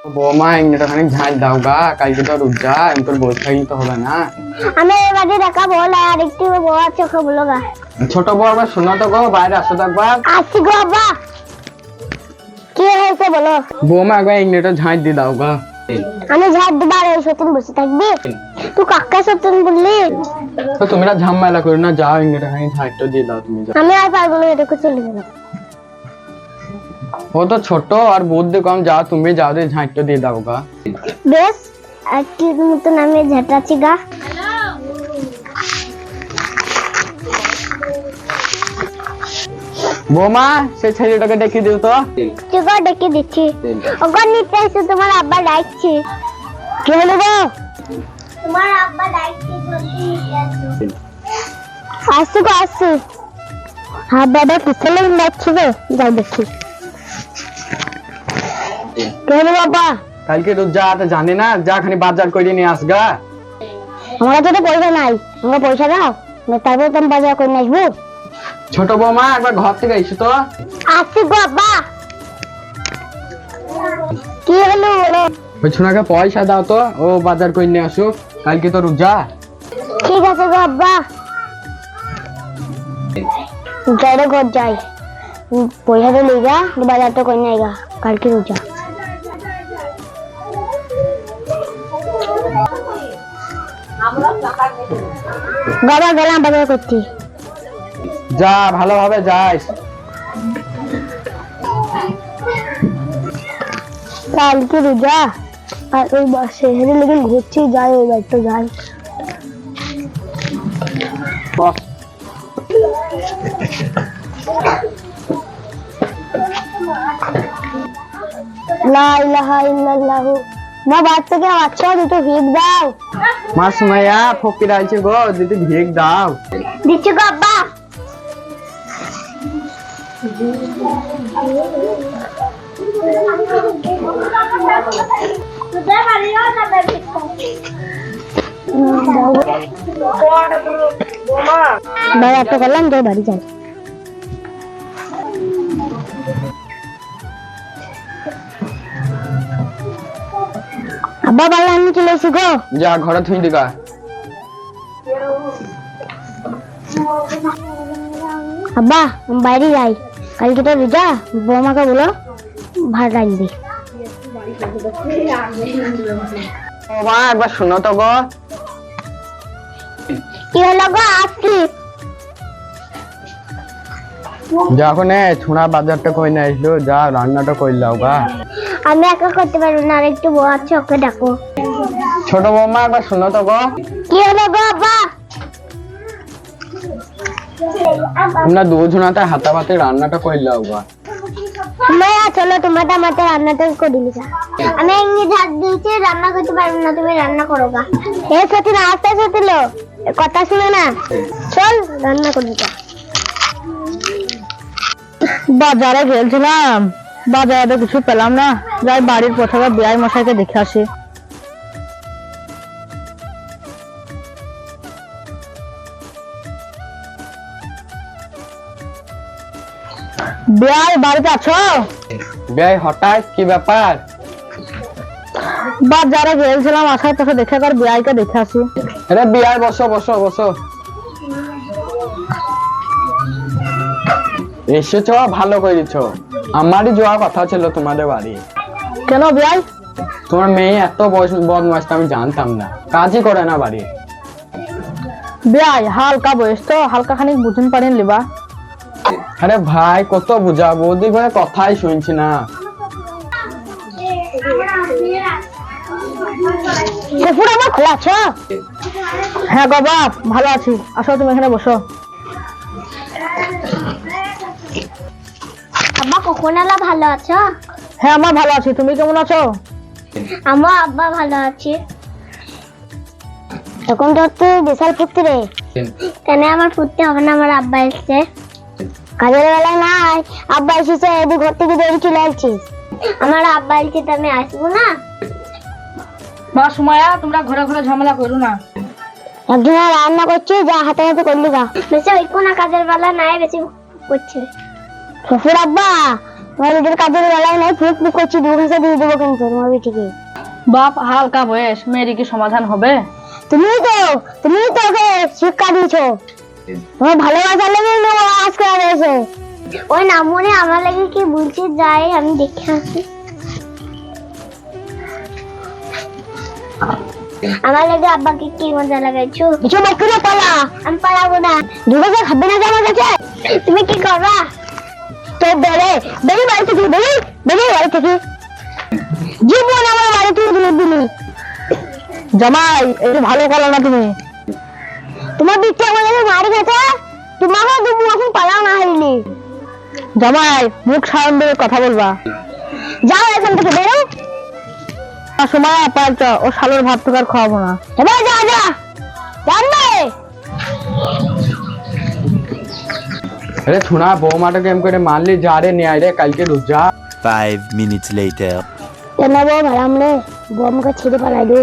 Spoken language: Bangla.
বৌমা এমনিটা খানিক ঝাঁট দাও গা, কালকে তো রোজা, আমি তোর বই খাইলে তো হবে না। আমি এবারে দেখা বল আর একটু বউ আছে ওকে বলো গা। ছোট বউ আবার শোনো তো গো, বাইরে আসো তো একবার। আসছি গো আব্বা। কি হয়েছে বলো? বৌমা একবার এমনিটা ঝাঁট দিয়ে দাও গা। আমি ঝাড় দিবার এই সতীন বসে থাকবি? তুই কাকা সতীন বললি? তো তোমরা ঝামেলা করো না, যাও এমনিটা খানিক ঝাঁটটা দিয়ে দাও তুমি। আমি আর পারবো না, এটাকে চলে গেলাম। ও তো ছোট আর বুদ্ধি কম, যাও তুমি যাও দিয়ে ঝাঁটটা দিয়ে দাও গা। বেশ একটি মতন আমি ঝাঁটাচ্ছি গা। বৌমা সেই ছেলেটাকে ডেকে দিও তো। ঠিক আছে ডেকে দিচ্ছি। ওখান নিতে এসে তোমার আব্বা ডাকছে। কি হলো গো? তোমার আব্বা ডাকছে জলদি আসো গো আসো। হ্যাঁ বাবা কিসলে ডাকছে গো, যাই দেখি। কি হলো বাবা? কালকে রোজা তো জানি না, যা খানি বাজার করে নিয়ে আসগা। আমার কাছে তো পয়সা নাই, আমাকে পয়সা দাও, তারপর তুমি বাজার করে নিয়ে আসবো। ছোট বৌমা একবার ঘর থেকে এসো তো। আসছি গো আব্বা। কি হলো বলো? ওই ছোনাকে পয়সা দাও তো, ও বাজার করে নিয়ে আসুক, কালকে তো রোজা। ঠিক আছে গো আব্বা। যাইরে ঘর যাই, পয়সা তো লিগা বাজারটা করে নিয়ে গা, কালকে রোজা। বাবা গেলাম বাজার করতে। যা ভালোভাবে যাস। কালকে রোজা আর ওই শহরে লেগে ঘুরছি, যাই ওই বাড়িটা যাই। লা ইলাহা ইল্লাল্লাহ। মা বাদ থেকে আচ্ছা দুটো ভিক দাও। মা সুমাইয়া ফকির আইছে গো, দিদি ভিক দাও। দিচ্ছি গো আব্বা। বাজারটা করলাম, যাই বাড়ি যাই। আব্বা বাড়ি আমি চলে এসেছি গো। যা ঘরে থুই দিগা। আব্বা আমি বাইরে যাই, কালকে তো রোজা, বৌমাকে বলো ভাত রাখবি। মা একবার শোনো তো গো। কি হলো গো? আসছি। যখন ছোনা বাজারটা কই না আসলো, যা রান্নাটা কই লাও গা। আমি একা করতে পারবো না, আর একটু বউ আছে ওকে ডাকো। ছোট বৌমা একবার শোনো তো গো। কি হলো গো আব্বা? তোমরা দুজনাতে হাতাপাতি রান্নাটা কই লাও গা। মায়া চলো তোমারটা মাতে রান্নাটা করে দিলি। আমি এমনি ঝাড় দিয়েছি, রান্না করতে পারবো না, তুমি রান্না করো গা। এ সত্যি না আসতে সত্যি লো কথা শুনে না, চল রান্না করে দিতে। বাজারে গেছিলাম, বাজারে কিছু পেলাম না, যাই বাড়ির প্রথমে বিয়াই মশাইকে দেখে আসি। বিয়াই বাড়িতে আছো? বেই হঠাৎ কি ব্যাপার? বাজারে গেছিলাম, আসার পথে দেখে একবার বিয়াইকে দেখে আসি। আরে বিয়াই বসো বসো বসো। এসেছো ভালো করেছো, আমারই যাওয়ার কথা ছিল তোমাদের বাড়ি। কেন বিয়াই? তোমার মেয়ে এত বদমাস আমি জানতাম না, কাজই করে না বাড়ি। বিয়াই হালকা বয়স তো, হালকা খানিক বুঝুন পারেন লিবা। আরে ভাই কত বুঝাবো, ওদিক মানে কথাই শুনছি না। পুরো আমার খোলা আছো? হ্যাঁ গো বাপ ভালো আছি, আসো তুমি এখানে বসো। আব্বা কখন এলা, ভালো আছো? হ্যাঁ আমার ভালো আছি, তুমি কেমন আছো? আমার আব্বা ভালো আছে। এখন তো তুই বিশাল ফুটতে রে, কেন আমার ফুটতে হবে না, আমার আব্বা এসছে। কাজের বেলা নাই, আব্বা এসেছে, এদিক ঘর থেকে বেরিয়ে চলে আসছিস। আমার আব্বা এসছে তো আমি আসবো না। মা সুমায়া তোমরা ঘরে ঘরে ঝামেলা করো না। একদিন রান্না করছি, যা হাতে হাতে করলি গা। বেশি ওই কোনা কাজের বেলা নাই, বেশি করছে। শ্বশুর আব্বা তোমার বেটির কাজের বেলায় নাই ফুক ফুক করছি 2 ঘন্টা দিয়ে দেবো কিন্তু তোমার বেটিকে। বাপ হালকা বয়স, মেয়েরই কি সমাধান হবে? তুমি তো ওকে শিক্ষা দিয়েছো, তোমার ভালোবাসা লেগে আজ করা হয়েছে। ওই না মনে আমার লাগে কি বলছে, যাই আমি দেখে আসি। আমার লাগে আব্বাকে কি মজা লাগাইছো। কিছু বকুলে পালা, আমি পালাবো না। দুটো খাবে না আমার কাছে, তুমি কি করবা? তো বেড়ে বাড়ি থেকে বেড়ে বাড়ি থেকে জীবন আমার বাড়ি থেকে দিলি। জামাই একটু ভালো করো না তুমি। তোমার বিচ্ছে আমার লাগে মারি গেছে, তোমাকে তুমি এখন পালাও না হারিনি। জামাই মুখ সামনে দিয়ে কথা বলবা। যাও এখান থেকে বেরো। সময় পাল্টা ও শালোর ভাত তো আর খাওয়াবো না। এবার যা জানবে। আরে ছুনা বৌমাটাকে এম করে মারলি, যা রে নিয়ে আয় রে, কালকে রোজ যা। 5 minutes later. কেন বউ ভাড়াম রে, বউ আমাকে ছেড়ে পালাই দে।